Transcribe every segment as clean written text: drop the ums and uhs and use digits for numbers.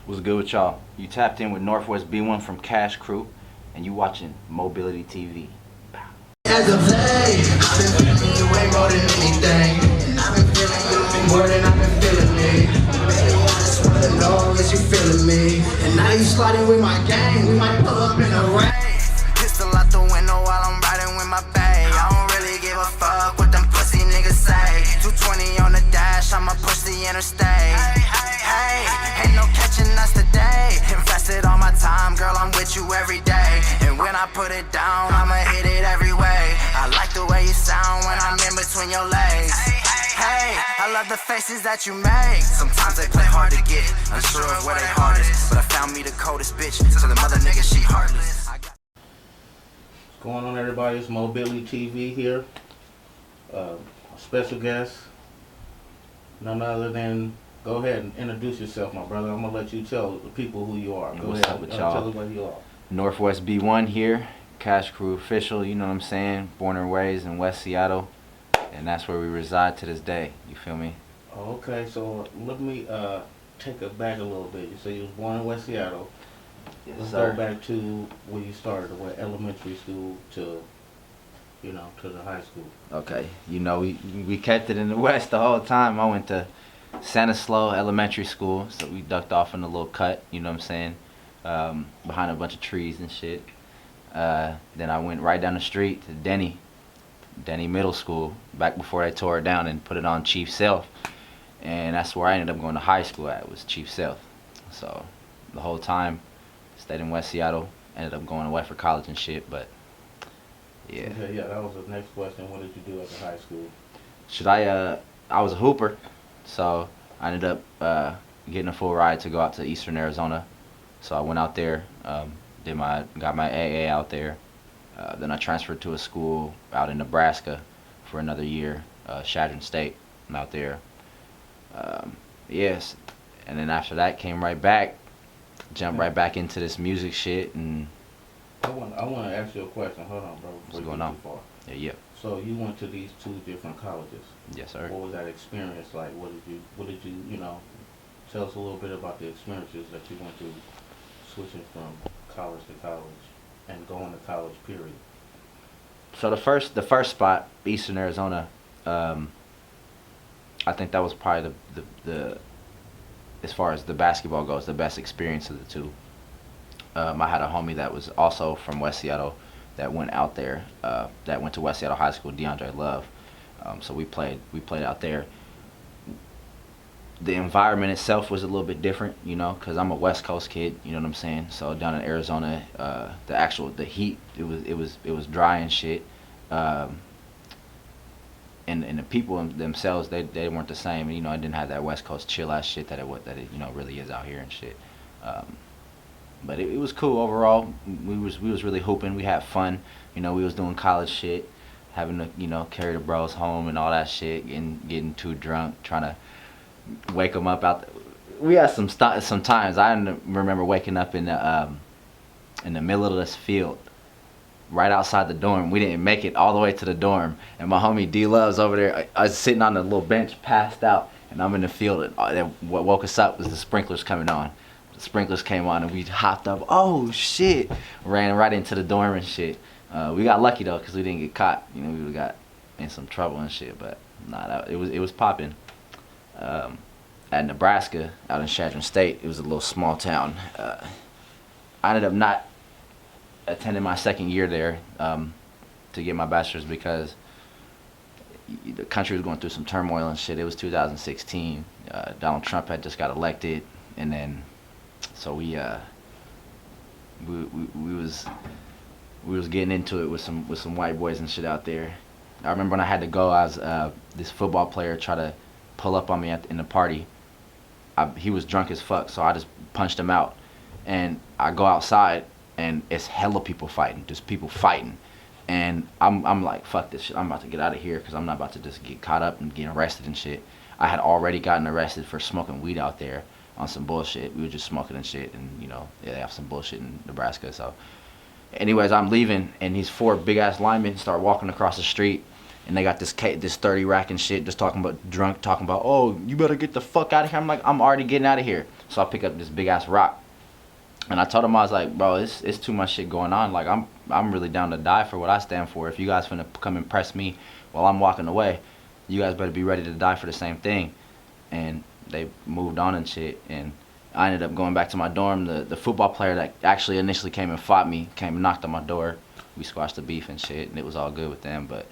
What's good with y'all? You tapped in with Northwest B1 from Cash Crew, and you watching Moebility.t.v. As of late, I've been feeling you way more than anything. And I've been feeling you more than I've been feeling me. Baby, I just wanna know is you feeling me? And now you sliding with my gang, we might pull up in a rain. Pistol out the window while I'm riding with my bae. I don't really give a fuck what them pussy niggas say. 220 on the dash, I'ma push the interstate. Hey, ain't no catching us today. Invested all my time, girl, I'm with you every day. And when I put it down, I'ma hit it every way. I like the way you sound when I'm in between your legs. Hey, I love the faces that you make. Sometimes they play hard to get, unsure of where they heart is. But I found me the coldest bitch, so the mother nigga, she heartless. What's going on, everybody? It's Moebility.t.v here. A special guest, none other than, go ahead and introduce yourself, my brother. I'm going to let you tell the people who you are. Go What's ahead. up with y'all? Tell them what you are. Northwest B1 here, Cash Crew official, you know what I'm saying? Born and raised in West Seattle, and that's where we reside to this day. You feel me? Okay, so let me take it back a little bit. You say you was born in West Seattle. Yes, Let's sir. go back to where you started, what elementary school to, to the high school. Okay, you know, we kept it in the West the whole time. I went to Stanislaus Elementary School, so we ducked off in a little cut, you know what I'm saying? Behind a bunch of trees and shit. Then I went right down the street to Denny Middle School, back before they tore it down and put it on Chief Sealth. And that's where I ended up going to high school at, was Chief Sealth. So the whole time, stayed in West Seattle, ended up going away for college and shit, but yeah. Okay, yeah, that was the next question. What did you do at the high school? I was a hooper, so I ended up getting a full ride to go out to Eastern Arizona. So I went out there, got my AA out there. Then I transferred to a school out in Nebraska for another year, Chadron State. I'm out there. Yes, and then after that came right back, jumped right back into this music shit. And I want to ask you a question. Hold on, bro. What's going on? Far. Yeah. So you went to these two different colleges. Yes, sir. What was that experience like? What did you tell us a little bit about the experiences that you went through, switching from college to college and going to college, period. So the first spot, Eastern Arizona, I think that was probably the as far as the basketball goes, the best experience of the two. I had a homie that was also from West Seattle that went out there, that went to West Seattle High School, DeAndre Love. So we played out there. The environment itself was a little bit different, because I'm a West Coast kid, you know what I'm saying? So down in Arizona, the heat, it was dry and shit. And the people themselves, they weren't the same. I didn't have that West Coast chill ass shit that it really is out here and shit. But it was cool overall. We was really hooping. We had fun. We was doing college shit, having to carry the bros home and all that shit, and getting too drunk, trying to wake them up out. We had some times. I remember waking up in the middle of this field, right outside the dorm. We didn't make it all the way to the dorm, and my homie D Love's over there. I was sitting on the little bench, passed out, and I'm in the field. And what woke us up was the sprinklers coming on. The sprinklers came on, and we hopped up. Oh shit! Ran right into the dorm and shit. We got lucky though, cause we didn't get caught. We would've got in some trouble and shit. But nah, it was popping. At Nebraska, out in Chadron State, it was a little small town. I ended up not attending my second year there to get my bachelor's because the country was going through some turmoil and shit. It was 2016. Donald Trump had just got elected, and then so we was getting into it with some white boys and shit out there. I remember when I had to go, I was this football player tried to pull up on me in the party. He was drunk as fuck, so I just punched him out. And I go outside, and it's hella people fighting, just people fighting. And I'm like, fuck this shit, I'm about to get out of here, because I'm not about to just get caught up and get arrested and shit. I had already gotten arrested for smoking weed out there on some bullshit. We were just smoking and shit, and they have some bullshit in Nebraska. So anyways, I'm leaving, and these four big ass linemen start walking across the street, and they got this 30 rack and shit, just talking about, oh, you better get the fuck out of here. I'm like, I'm already getting out of here. So I pick up this big ass rock, and I told him, I was like, bro, it's too much shit going on. Like, I'm really down to die for what I stand for. If you guys finna come and press me while I'm walking away, you guys better be ready to die for the same thing. And they moved on and shit, and I ended up going back to my dorm. The football player that actually initially came and fought me came and knocked on my door. We squashed the beef and shit, and it was all good with them. But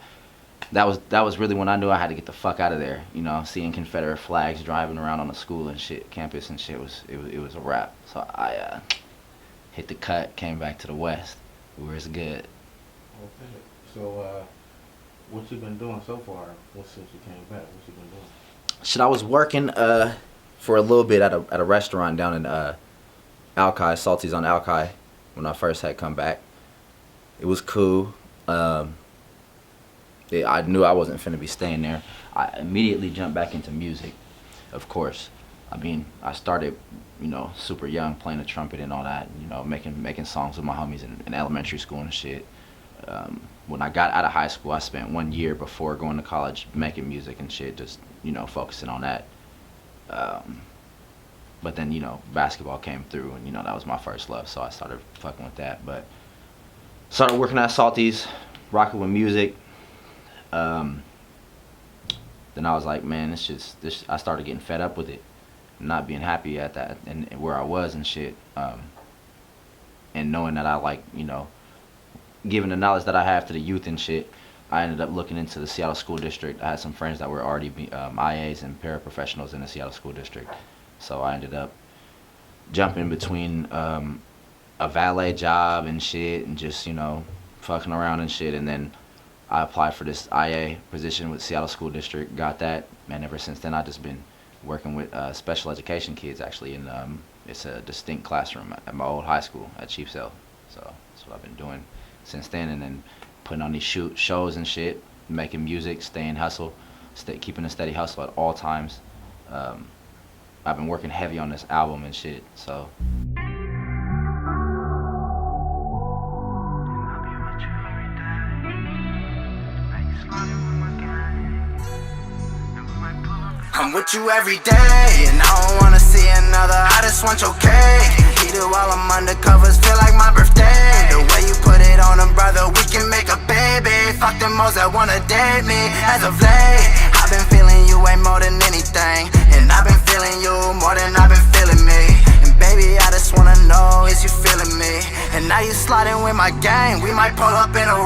that was really when I knew I had to get the fuck out of there. You know, seeing Confederate flags driving around on the school and shit, campus and shit, it was a wrap. So I hit the cut, came back to the West, where it's good. Okay. So what you been doing so far? Since you came back? What you been doing? Shit, I was working for a little bit at a restaurant down in Alki, Salty's on Alki, when I first had come back. It was cool. I knew I wasn't finna be staying there. I immediately jumped back into music, of course. I mean, I started, you know, super young, playing the trumpet and all that, you know, making songs with my homies in elementary school and shit. When I got out of high school, I spent 1 year before going to college making music and shit, just, you know, focusing on that. But then, you know, basketball came through, and, you know, that was my first love, so I started fucking with that. But started working at Salty's, rocking with music. Then I was like, man, it's just this. I started getting fed up with it, not being happy at that and where I was and shit. And knowing that I, like, you know, given the knowledge that I have to the youth and shit, I ended up looking into the Seattle School District. I had some friends that were already IAs and paraprofessionals in the Seattle School District. So I ended up jumping between a valet job and shit and just, you know, fucking around and shit. And then I applied for this IA position with Seattle School District, got that. And ever since then, I've just been working with special education kids, actually. And it's a distinct classroom at my old high school at Chief Sealth. So that's what I've been doing since then. And then putting on these shows and shit, making music, staying hustle, keeping a steady hustle at all times. I've been working heavy on this album and shit, so. I'm with you every day, and I don't wanna see another, I just want your cake. Heat it while I'm undercovers, feel like my birthday. The way you put it on them, brother, we can make a baby. Fuck them hoes that wanna date me. As of late, I've been feeling you way more than anything, and I've been feeling you more than I've been feeling me. And baby, I just wanna know, is you feeling me? And now you sliding with my gang, we might pull up in a